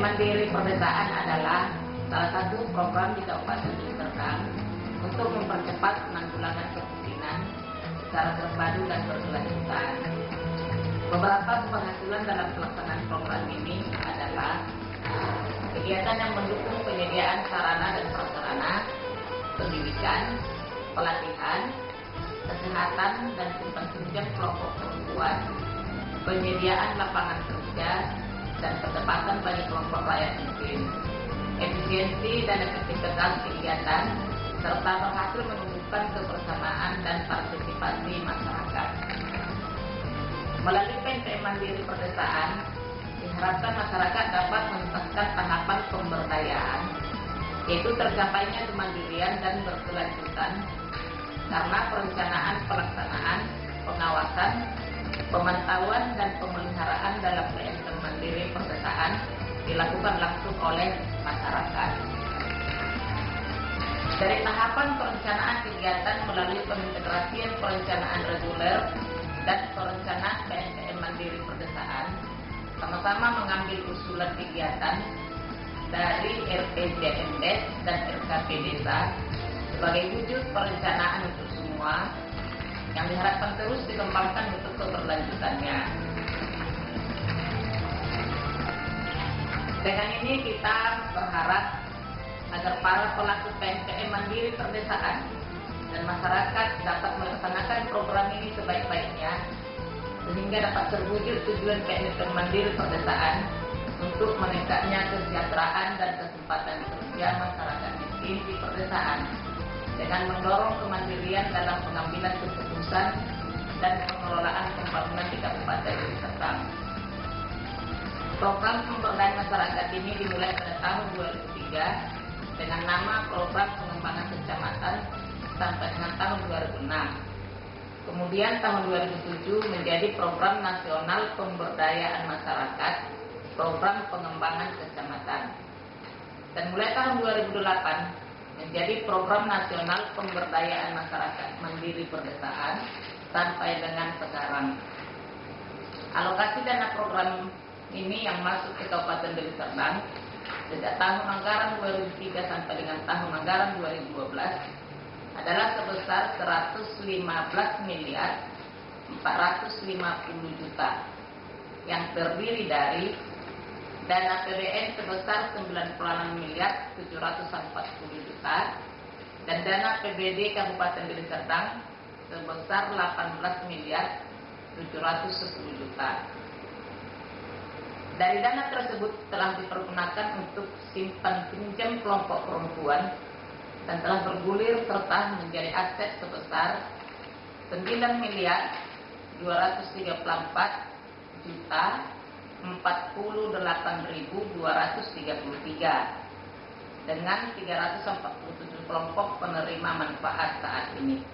Mandiri Perdesaan adalah salah satu program di Kabupaten Deli Serdang untuk mempercepat penanggulangan kemiskinan secara terpadu dan berkelanjutan. Beberapa keberhasilan dalam pelaksanaan program ini adalah kegiatan yang mendukung penyediaan sarana dan prasarana, pendidikan, pelatihan, kesehatan dan simpan pinjam kelompok perempuan, penyediaan lapangan kerja, dan percepatan bagi kelompok rakyat miskin, efisiensi dan efektivitas kegiatan, serta berhasil menumbuhkan kebersamaan dan partisipasi masyarakat. Melalui PNPM Mandiri Perdesaan, diharapkan masyarakat dapat menuntaskan tahapan pemberdayaan, yaitu tercapainya kemandirian dan berkelanjutan, karena perencanaan, pelaksanaan, pengawasan, pemantauan dan pemeliharaan dalam PNPM Mandiri Perdesaan dilakukan langsung oleh masyarakat. Dari tahapan perencanaan kegiatan melalui pengintegrasian perencanaan reguler dan perencanaan PNPM Mandiri Perdesaan, sama-sama mengambil usulan kegiatan dari RPJMDes dan RKP Desa sebagai wujud perencanaan untuk semua yang diharapkan terus dikembangkan untuk keberlanjutannya. Dengan ini kita berharap agar para pelaku PNPM Mandiri Perdesaan dan masyarakat dapat melaksanakan program ini sebaik-baiknya sehingga dapat terwujud tujuan PNPM Mandiri Perdesaan untuk meningkatnya kesejahteraan dan kesempatan kerja masyarakat miskin di perdesaan dengan mendorong kemandirian dalam pengambilan keputusan dan pengelolaan pembangunan di Kabupaten Deli Serdang. Program pemberdayaan masyarakat ini dimulai pada tahun 2003 dengan nama Program Pengembangan Kecamatan sampai dengan tahun 2006. Kemudian tahun 2007 menjadi Program Nasional Pemberdayaan Masyarakat, Program Pengembangan Kecamatan. Dan mulai tahun 2008 menjadi Program Nasional Pemberdayaan Masyarakat Mandiri Perdesaan sampai dengan sekarang. Alokasi dana program ini yang masuk ke Kabupaten Deli Serdang sejak tahun anggaran 2003 sampai dengan tahun anggaran 2012 adalah sebesar 115 miliar 450 juta yang terdiri dari dana PBN sebesar 96 miliar 740 juta dan dana PBD Kabupaten Deli Serdang sebesar 18 miliar 710 juta. Dari dana tersebut telah dipergunakan untuk simpan pinjam kelompok perempuan dan telah bergulir serta menjadi aset sebesar 9 miliar 234 juta 48.233 dengan 347 kelompok penerima manfaat saat ini.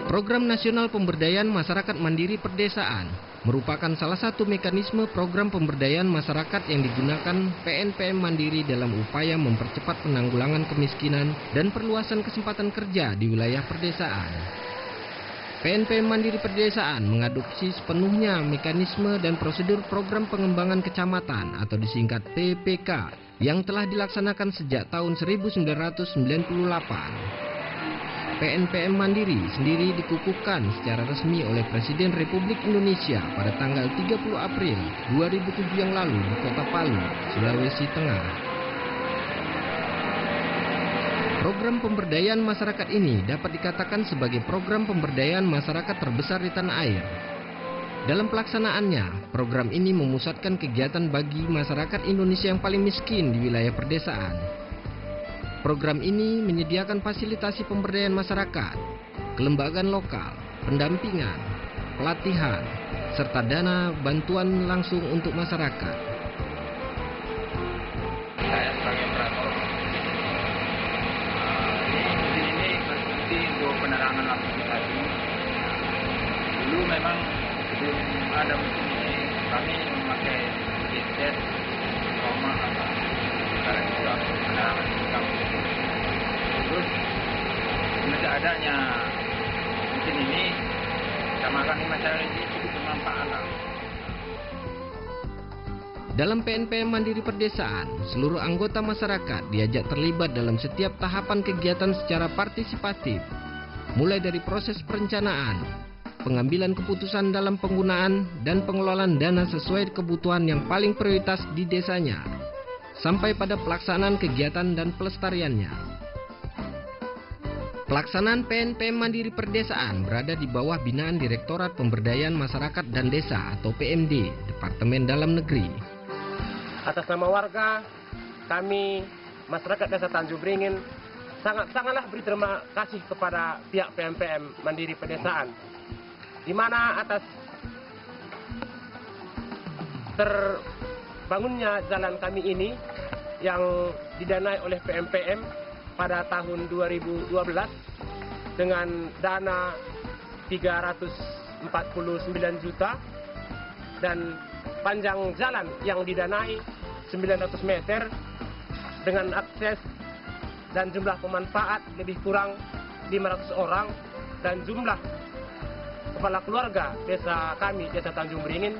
Program Nasional Pemberdayaan Masyarakat Mandiri Perdesaan merupakan salah satu mekanisme program pemberdayaan masyarakat yang digunakan PNPM Mandiri dalam upaya mempercepat penanggulangan kemiskinan dan perluasan kesempatan kerja di wilayah perdesaan. PNPM Mandiri Perdesaan mengadopsi sepenuhnya mekanisme dan prosedur program pengembangan kecamatan atau disingkat PPK yang telah dilaksanakan sejak tahun 1998. PNPM Mandiri sendiri dikukuhkan secara resmi oleh Presiden Republik Indonesia pada tanggal 30 April 2007 yang lalu di Kota Palu, Sulawesi Tengah. Program pemberdayaan masyarakat ini dapat dikatakan sebagai program pemberdayaan masyarakat terbesar di tanah air. Dalam pelaksanaannya, program ini memusatkan kegiatan bagi masyarakat Indonesia yang paling miskin di wilayah perdesaan. Program ini menyediakan fasilitasi pemberdayaan masyarakat, kelembagaan lokal, pendampingan, pelatihan, serta dana bantuan langsung untuk masyarakat. Saya sebagai operator ini mengikuti dua penerangan langsung tadi. Dulu memang sebelum ada musim ini kami memakai headset, trauma apa sekarang juga penerangan kampung. Terus semenjak adanya musim ini, kami masyarakat ini cukup bermanfaat. Dalam PNPM Mandiri Perdesaan, seluruh anggota masyarakat diajak terlibat dalam setiap tahapan kegiatan secara partisipatif, mulai dari proses perencanaan, pengambilan keputusan dalam penggunaan dan pengelolaan dana sesuai kebutuhan yang paling prioritas di desanya, sampai pada pelaksanaan kegiatan dan pelestariannya. Pelaksanaan PNPM Mandiri Perdesaan berada di bawah binaan Direktorat Pemberdayaan Masyarakat dan Desa atau PMD, Departemen Dalam Negeri. Atas nama warga, kami masyarakat Desa Tanjung Beringin sangatlah berterima kasih kepada pihak PNPM Mandiri Perdesaan, di mana atas terbangunnya jalan kami ini yang didanai oleh PNPM pada tahun 2012 dengan dana 349 juta dan panjang jalan yang didanai 900 meter dengan akses dan jumlah pemanfaat lebih kurang 500 orang dan jumlah kepala keluarga desa kami, Desa Tanjung Beringin,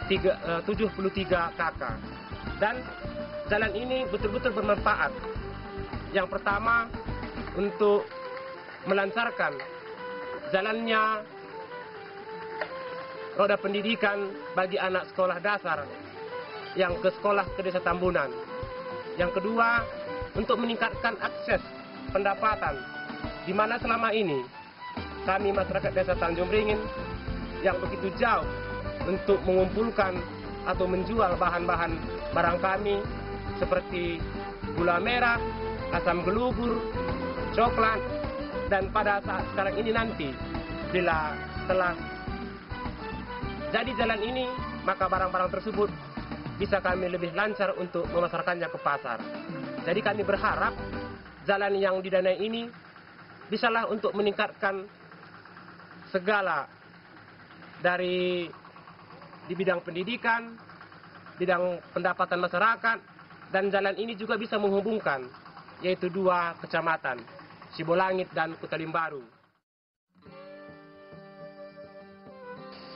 73 kakak. Dan jalan ini betul-betul bermanfaat. Yang pertama, untuk melancarkan jalannya roda pendidikan bagi anak sekolah dasar yang ke sekolah ke Desa Tambunan. Yang kedua, untuk meningkatkan akses pendapatan, di mana selama ini kami masyarakat Desa Tanjung Beringin yang begitu jauh untuk mengumpulkan atau menjual bahan-bahan barang kami seperti gula merah, asam gelubur, coklat, dan pada saat sekarang ini nanti bila telah jadi jalan ini, maka barang-barang tersebut bisa kami lebih lancar untuk memasarkannya ke pasar. Jadi kami berharap jalan yang didanai ini bisalah untuk meningkatkan segala dari di bidang pendidikan, bidang pendapatan masyarakat, dan jalan ini juga bisa menghubungkan yaitu dua kecamatan, Sibolangit dan Kutalimbaru.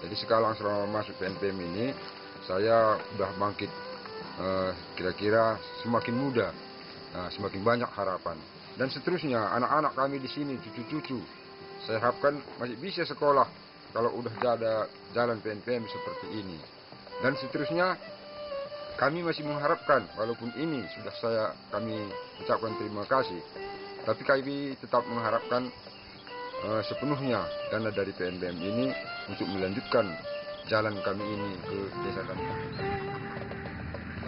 Jadi sekarang selama masuk PNPM ini, saya sudah bangkit kira-kira semakin muda, semakin banyak harapan. Dan seterusnya, anak-anak kami di sini, cucu-cucu, saya harapkan masih bisa sekolah kalau udah ada jalan PNPM seperti ini. Dan seterusnya, kami masih mengharapkan, walaupun ini sudah kami ucapkan terima kasih, tapi kami tetap mengharapkan sepenuhnya dana dari PNPM ini untuk melanjutkan jalan kami ini ke desa kami.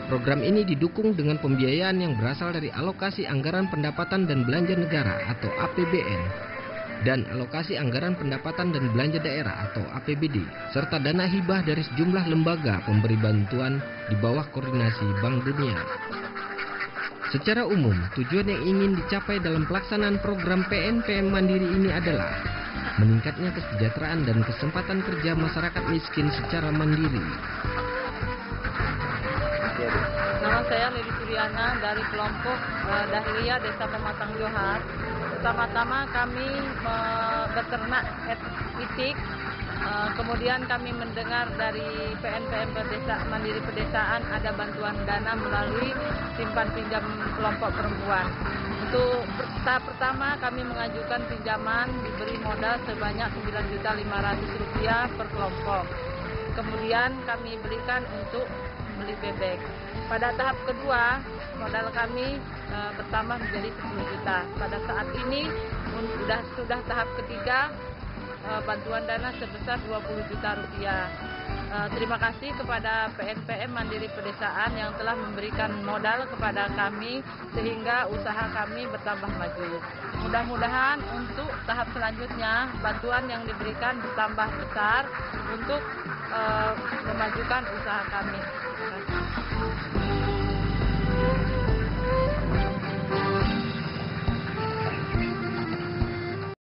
Program ini didukung dengan pembiayaan yang berasal dari alokasi anggaran pendapatan dan belanja negara atau APBN dan alokasi anggaran pendapatan dan belanja daerah atau APBD serta dana hibah dari sejumlah lembaga pemberi bantuan di bawah koordinasi Bank Dunia. Secara umum, tujuan yang ingin dicapai dalam pelaksanaan program PNPM Mandiri ini adalah meningkatnya kesejahteraan dan kesempatan kerja masyarakat miskin secara mandiri. Nama saya Lili Suryana dari kelompok Dahlia Desa Pematang Johar. Pertama-tama kami beternak itik, kemudian kami mendengar dari PNPM Mandiri Perdesaan ada bantuan dana melalui simpan pinjam kelompok perempuan. Untuk tahap pertama kami mengajukan pinjaman diberi modal sebanyak Rp9.500.000 per kelompok. Kemudian kami berikan untuk beli bebek. Pada tahap kedua modal kami bertambah menjadi 10 juta. Pada saat ini sudah tahap ketiga bantuan dana sebesar Rp20 juta. Terima kasih kepada PNPM Mandiri Perdesaan yang telah memberikan modal kepada kami sehingga usaha kami bertambah maju. Mudah-mudahan untuk tahap selanjutnya bantuan yang diberikan bertambah besar untuk memajukan usaha kami.